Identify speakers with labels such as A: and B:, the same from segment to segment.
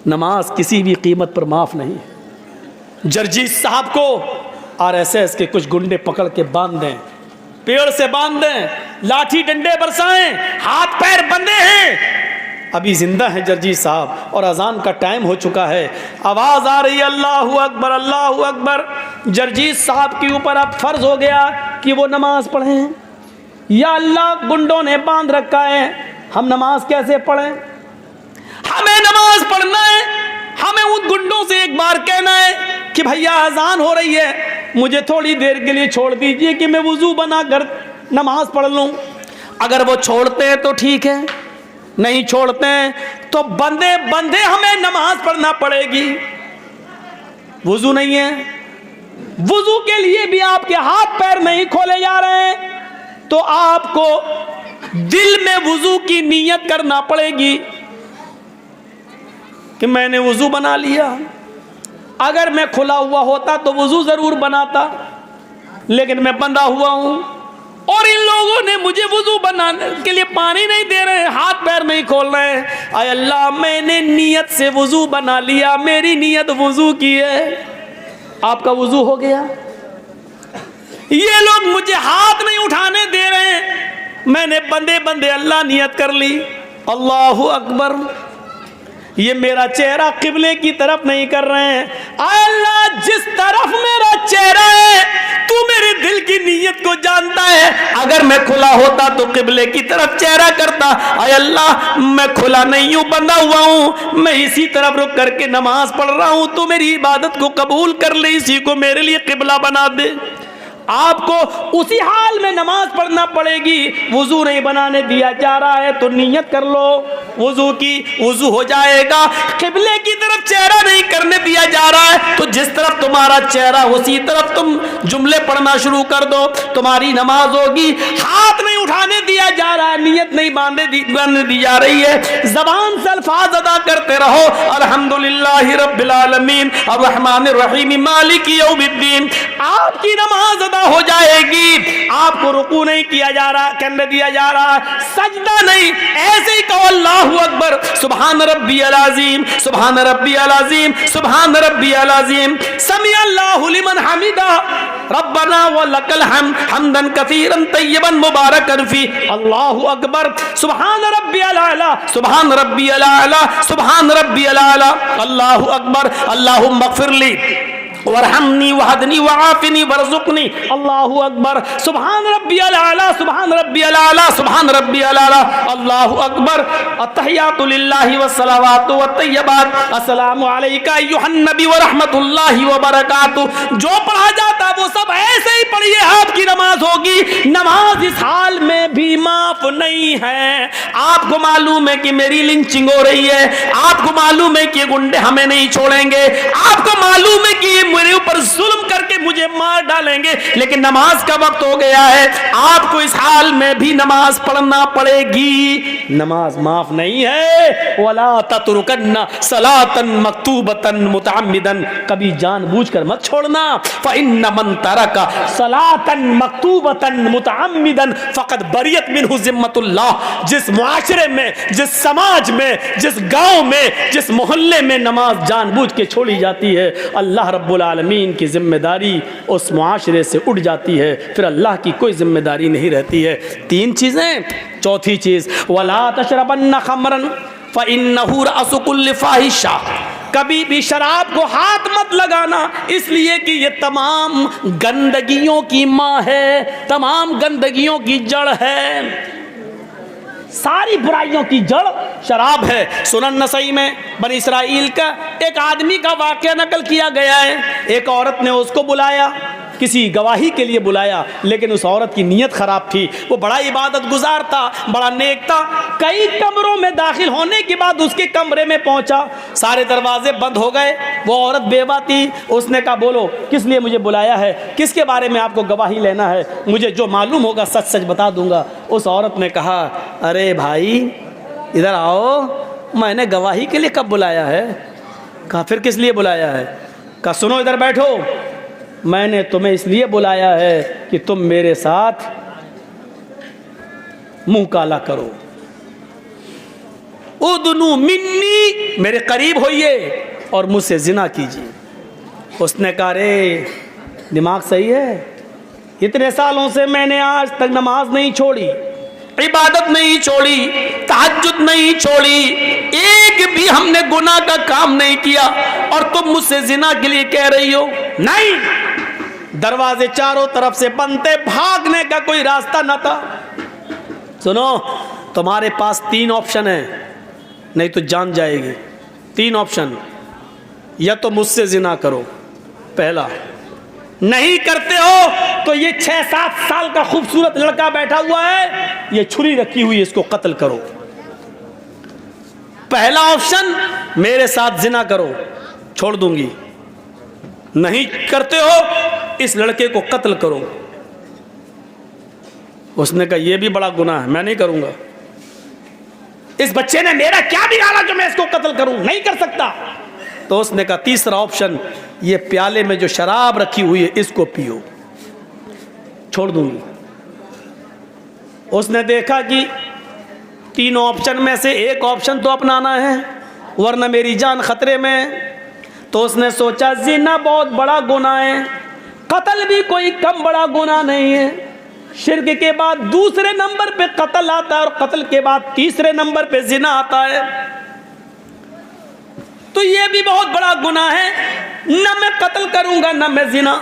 A: नमाज किसी भी कीमत पर माफ़ नहीं है। जर्जीस साहब को आरएसएस के कुछ गुंडे पकड़ के बांध दें, पेड़ से बांध दें, लाठी डंडे बरसाएं, हाथ पैर बंधे हैं, अभी जिंदा हैं जर्जीस साहब और अजान का टाइम हो चुका है। आवाज़ आ रही है अल्लाहू अकबर अल्लाहू अकबर। जर्जीस साहब के ऊपर अब फर्ज हो गया कि वो नमाज पढ़ें। या अल्लाह, गुंडों ने बांध रखा है, हम नमाज कैसे पढ़ें? हमें नमाज पढ़ना है, हमें उन गुंडों से एक बार कहना है कि भैया अजान हो रही है, मुझे थोड़ी देर के लिए छोड़ दीजिए कि मैं वुजू बनाकर नमाज पढ़ लूं। अगर वो छोड़ते हैं तो ठीक है, नहीं छोड़ते हैं तो बंदे बंदे हमें नमाज पढ़ना पड़ेगी। वुजू नहीं है, वुजू के लिए भी आपके हाथ पैर नहीं खोले जा रहे हैं, तो आपको दिल में वुजू की नीयत करना पड़ेगी कि मैंने वुजू बना लिया। अगर मैं खुला हुआ होता तो वुजू जरूर बनाता, लेकिन मैं बंधा हुआ हूं और इन लोगों ने मुझे वुजू बनाने के लिए पानी नहीं दे रहे हैं, हाथ पैर नहीं खोल रहे हैं। आय अल्लाह, मैंने नियत से वुजू बना लिया, मेरी नियत वुजू की है, आपका वुजू हो गया। ये लोग मुझे हाथ नहीं उठाने दे रहे हैं, मैंने बंदे बंदे अल्लाह नियत कर ली, अल्लाहू अकबर। ये मेरा चेहरा किबले की तरफ नहीं कर रहे हैं। आय अल्लाह, जिस तरफ मेरा चेहरा है तू मेरे दिल की नीयत को जानता है। अगर मैं खुला होता तो किबले की तरफ चेहरा करता। आय अल्लाह, मैं खुला नहीं हूं, बंधा हुआ हूं, मैं इसी तरफ रुक करके नमाज पढ़ रहा हूं, तो मेरी इबादत को कबूल कर ले, इसी को मेरे लिए किबला बना दे। आपको उसी हाल में नमाज पढ़ना पड़ेगी। वुजू नहीं बनाने दिया जा रहा है तो नियत कर लो वुजू की, वुजू हो जाएगा। किबले की तरफ चेहरा नहीं करने दिया जा रहा है तो जिस तरफ तुम्हारा चेहरा उसी तरफ तुम जुमले पढ़ना शुरू कर दो, तुम्हारी नमाज होगी। हाथ नहीं उठाने दिया जा रहा है, नियत नहीं बांधने दी जा रही है, जबान से अल्फाज अदा करते रहो, अल्हम्दुलिल्लाहि रब्बिल आलमीन अर्रहमानिर रहीम मालिकी यौमिद्दीन। आपकी नमाज हो जाएगी। आपको रुकू नहीं किया जा रहा, करने दिया जा रहा, सजदा नहीं, ऐसे ही कहो अल्लाहू अकबर, सुभान रब्बियल अज़ीम, सुभान रब्बियल अज़ीम, सुभान रब्बियल अज़ीम, समी अल्लाहु लिमन हमिदा, रब्बना व लकल हम्द, हम्दन कसीरन तय्यबन मुबारकन फी, अल्लाहू अकबर, सुभान रब्बियल आला, सुभान रब्बियल आला, सुभान रब्बियल आला, अल्लाहू अकबर, अल्लाहुम्मा इग़फिरली वरहमनी वहदनी वआफिनी वरज़ुक़नी, अल्लाहू अकबर, सुभान रब्बियल आला, सुभान रब्बियल आला, सुभान रब्बियल आला, अल्लाहू अकबर। अत्तहियातु लिल्लाहि वस्सलावातु वत्तय्यबात, अस्सलामु अलैका अय्युहन नबी व रहमतुल्लाहि व बरकातुहू। जो पढ़ा जाता वो सब ऐसे ही पढ़िए, आपकी नमाज होगी। नमाज इस हाल में भी माफ नहीं है। आपको मालूम है कि मेरी लिंचिंग हो रही है, आपको मालूम है कि गुंडे हमें नहीं छोड़ेंगे, आपको मालूम है कि मेरे ऊपर जुल्म करके मुझे मार डालेंगे, लेकिन नमाज का वक्त हो गया है। आपको इस हाल में भी नमाज पढ़ना पड़ेगी। नमाज माफ नहीं है। वला ततरुकन्ना सलातन मक्तूबतन मुतअम्मिदन, कभी जानबूझकर मत छोड़ना। फइन्न मन तरका सलातन मक्तूबतन मुतअम्मिदन फकद बरियत मिनहु ज़िम्मतुल्लाह। जिस मुआशरे में, जिस समाज में, जिस गांव में, जिस मोहल्ले में नमाज जानबूझ के छोड़ी जाती है, अल्लाह रब्बुल आलमीन की जिम्मेदारी उस मुआशरे से उठ जाती है, फिर अल्लाह की कोई जिम्मेदारी नहीं रहती है। तीन चीज़ें। चौथी चीज़, वला तशरबन्न खमरन फ़इन्नहु रअसु कुल्लि फ़ाहिशा, कभी भी शराब को हाथ मत लगाना, इसलिए कि ये तमाम गंदगियों की माँ है, तमाम गंदगियों की जड़ है, सारी बुराइयों की जड़ शराब है। सुनन नसई में बनी इसराइल का एक आदमी का वाक़या नकल किया गया है। एक औरत ने उसको बुलाया, किसी गवाही के लिए बुलाया, लेकिन उस औरत की नीयत ख़राब थी। वो बड़ा इबादत गुजार था, बड़ा नेक था। कई कमरों में दाखिल होने के बाद उसके कमरे में पहुंचा, सारे दरवाजे बंद हो गए। वो औरत बेवा थी। उसने कहा, बोलो किस लिए मुझे बुलाया है, किसके बारे में आपको गवाही लेना है, मुझे जो मालूम होगा सच सच बता दूंगा। उस औरत ने कहा, अरे भाई इधर आओ, मैंने गवाही के लिए कब बुलाया है? कहा, फिर किस लिए बुलाया है? कहा, सुनो इधर बैठो, मैंने तुम्हें इसलिए बुलाया है कि तुम मेरे साथ मुंह काला करो। उदनु मिन्नी, मेरे करीब होइए और मुझसे जिना कीजिए। उसने कहा रे दिमाग सही है, इतने सालों से मैंने आज तक नमाज नहीं छोड़ी, इबादत नहीं छोड़ी, तहज्जुद नहीं छोड़ी, एक भी हमने गुनाह का काम नहीं किया और तुम मुझसे जिना के लिए कह रही हो? नहीं, दरवाजे चारों तरफ से बंद थे, भागने का कोई रास्ता न था। सुनो, तुम्हारे पास 3 ऑप्शन है, नहीं तो जान जाएगी। 3 ऑप्शन, या तो मुझसे जिना करो, पहला, नहीं करते हो तो ये 6-7 साल का खूबसूरत लड़का बैठा हुआ है, ये छुरी रखी हुई है, इसको कत्ल करो। पहला ऑप्शन, मेरे साथ जिना करो, छोड़ दूंगी। नहीं करते हो, इस लड़के को कत्ल करो। उसने कहा यह भी बड़ा गुनाह है, मैं नहीं करूंगा। इस बच्चे ने मेरा क्या बिगाड़ा जो मैं इसको कत्ल करूं? नहीं कर सकता। तो उसने कहा तीसरा ऑप्शन, ये प्याले में जो शराब रखी हुई है इसको पियो, छोड़ दूंगी। उसने देखा कि तीनों ऑप्शन में से एक ऑप्शन तो अपनाना है, वरना मेरी जान खतरे में। तो उसने सोचा जिना बहुत बड़ा गुनाह है, कत्ल भी कोई कम बड़ा गुनाह नहीं है। शिर्क के बाद दूसरे नंबर पे कत्ल आता है और कत्ल के बाद तीसरे नंबर पे जिना आता है, तो ये भी बहुत बड़ा गुनाह है। न मैं कत्ल करूंगा न मैं जिना।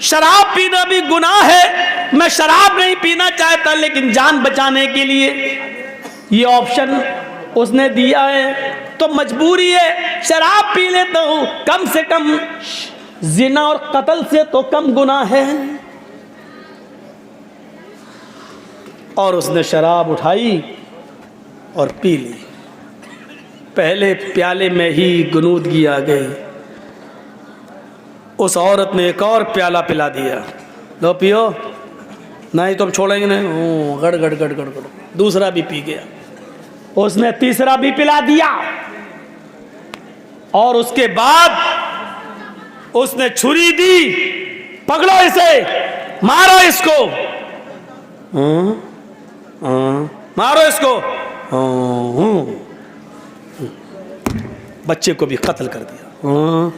A: शराब पीना भी गुनाह है, मैं शराब नहीं पीना चाहता, लेकिन जान बचाने के लिए ये ऑप्शन उसने दिया है, तो मजबूरी है, शराब पी लेता हूं, कम से कम जिना और कत्ल से तो कम गुनाह है। और उसने शराब उठाई और पी ली। पहले प्याले में ही गुनूदगी आ गई। उस औरत ने एक और प्याला पिला दिया, लो पियो, नहीं तो हम छोड़ेंगे नहीं। गड़ गड़ गड़ गड़ गड़, दूसरा भी पी गया। उसने तीसरा भी पिला दिया और उसके बाद उसने छुरी दी, पकड़ो इसे, मारो इसको, मारो इसको। बच्चे को भी कत्ल कर दिया।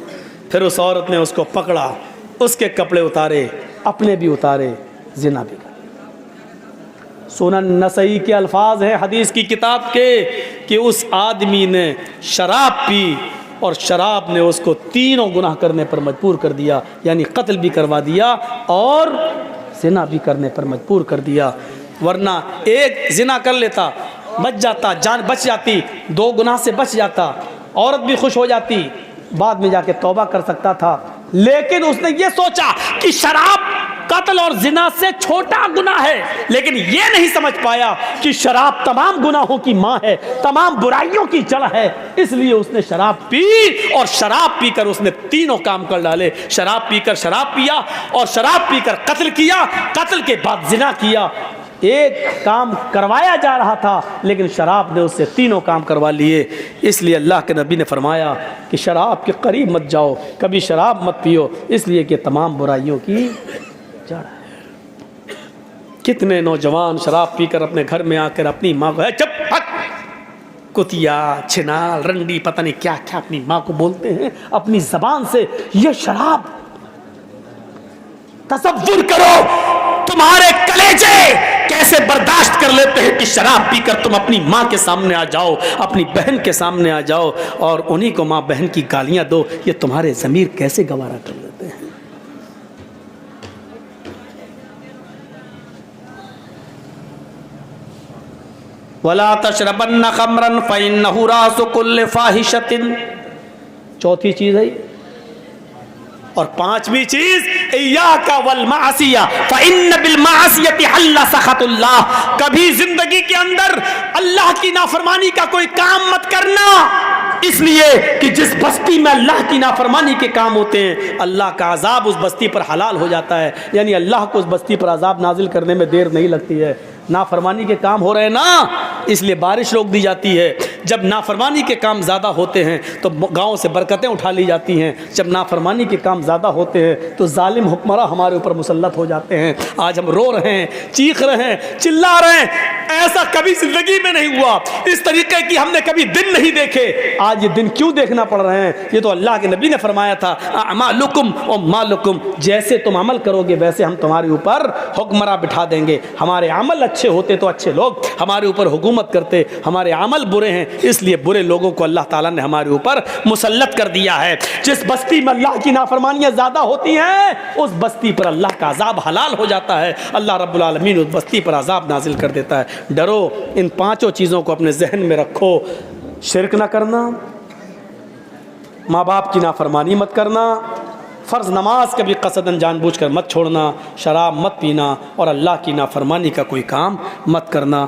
A: फिर उस औरत ने उसको पकड़ा, उसके कपड़े उतारे, अपने भी उतारे, जिना भी कर। सुनन नसई के अल्फाज हैं हदीस की किताब के कि उस आदमी ने शराब पी और शराब ने उसको तीनों गुनाह करने पर मजबूर कर दिया, यानी कत्ल भी करवा दिया और जिना भी करने पर मजबूर कर दिया। वरना एक जिना कर लेता, बच जाता, जान बच जाती, 2 गुनाह से बच जाता, औरत भी खुश हो जाती, बाद में जाके तौबा कर सकता था। लेकिन उसने ये सोचा कि शराब कत्ल और जिना से छोटा गुनाह है, लेकिन ये नहीं समझ पाया कि शराब तमाम गुनाहों की माँ है, तमाम बुराइयों की जड़ है। इसलिए उसने शराब पी और शराब पीकर उसने तीनों काम कर डाले। शराब पीकर शराब पिया और शराब पीकर कत्ल किया, कत्ल के बाद जिना किया। एक काम करवाया जा रहा था, लेकिन शराब ने उससे तीनों काम करवा लिए। इसलिए अल्लाह के नबी ने फरमाया कि शराब के करीब मत जाओ, कभी शराब मत पियो, इसलिए कि तमाम बुराइयों की जड़ है। कितने नौजवान शराब पीकर अपने घर में आकर अपनी माँ को, चुप, कुतिया, छिनाल, रंडी, पता नहीं क्या क्या अपनी माँ को बोलते हैं अपनी जबान से। ये शराब, तसव्वुर करो तुम्हारे कलेजे कैसे बर्दाश्त कर लेते हैं कि शराब पीकर तुम अपनी माँ के सामने आ जाओ, अपनी बहन के सामने आ जाओ और उन्हीं को माँ बहन की गालियां दो। ये तुम्हारे ज़मीर कैसे गवारा कर लेते हैं। वला तशरबन्न खमरन फइन्नहु रासु कुल्लि फाहिशतिन, चौथी चीज है। और 5वीं चीज, इय्याका वल मासिया फइन्न बिल मासियति हल्ला सखतुल्लाह, कभी जिंदगी के अंदर अल्लाह की नाफरमानी का कोई काम मत करना, इसलिए कि जिस बस्ती में अल्लाह की नाफरमानी के काम होते हैं अल्लाह का अजाब उस बस्ती पर हलाल हो जाता है, यानी अल्लाह को उस बस्ती पर अजाब नाजिल करने में देर नहीं लगती है। नाफरमानी के काम हो रहे हैं ना, इसलिए बारिश रोक दी जाती है, जब नाफरमानी के काम ज़्यादा होते हैं तो गाँव से बरकतें उठा ली जाती हैं, जब नाफरमानी के काम ज़्यादा होते हैं तो जालिम हुक्मरां हमारे ऊपर मुसल्लत हो जाते हैं। आज हम रो रहे हैं, चीख रहे हैं, चिल्ला रहे हैं, ऐसा कभी ज़िंदगी में नहीं हुआ, इस तरीके की हमने कभी दिन नहीं देखे। आज ये दिन क्यों देखना पड़ रहे हैं? ये तो अल्लाह के नबी ने फरमाया था, अमालुकुम व मालुकुम, जैसे तुम अमल करोगे वैसे हम तुम्हारे ऊपर हुक्मरां बिठा देंगे। हमारे अमल अच्छे होते तो अच्छे लोग हमारे ऊपर हुकूमत करते, हमारे अमल बुरे हैं इसलिए बुरे लोगों को अल्लाह ताला ने हमारे ऊपर मुसल्लत कर दिया है। जिस बस्ती में अल्लाह की नाफरमानियाँ ज़्यादा होती हैं उस बस्ती पर अल्लाह का अजाब हलाल हो जाता है, अल्लाह रब्बुल आलमीन उस बस्ती पर अजाब नाजिल कर देता है। डरो, इन पांचों चीज़ों को अपने जहन में रखो। शिरक ना करना, माँ बाप की नाफरमानी मत करना, फ़र्ज़ नमाज कभी कसदन जानबूझकर मत छोड़ना, शराब मत पीना और अल्लाह की नाफरमानी का कोई काम मत करना।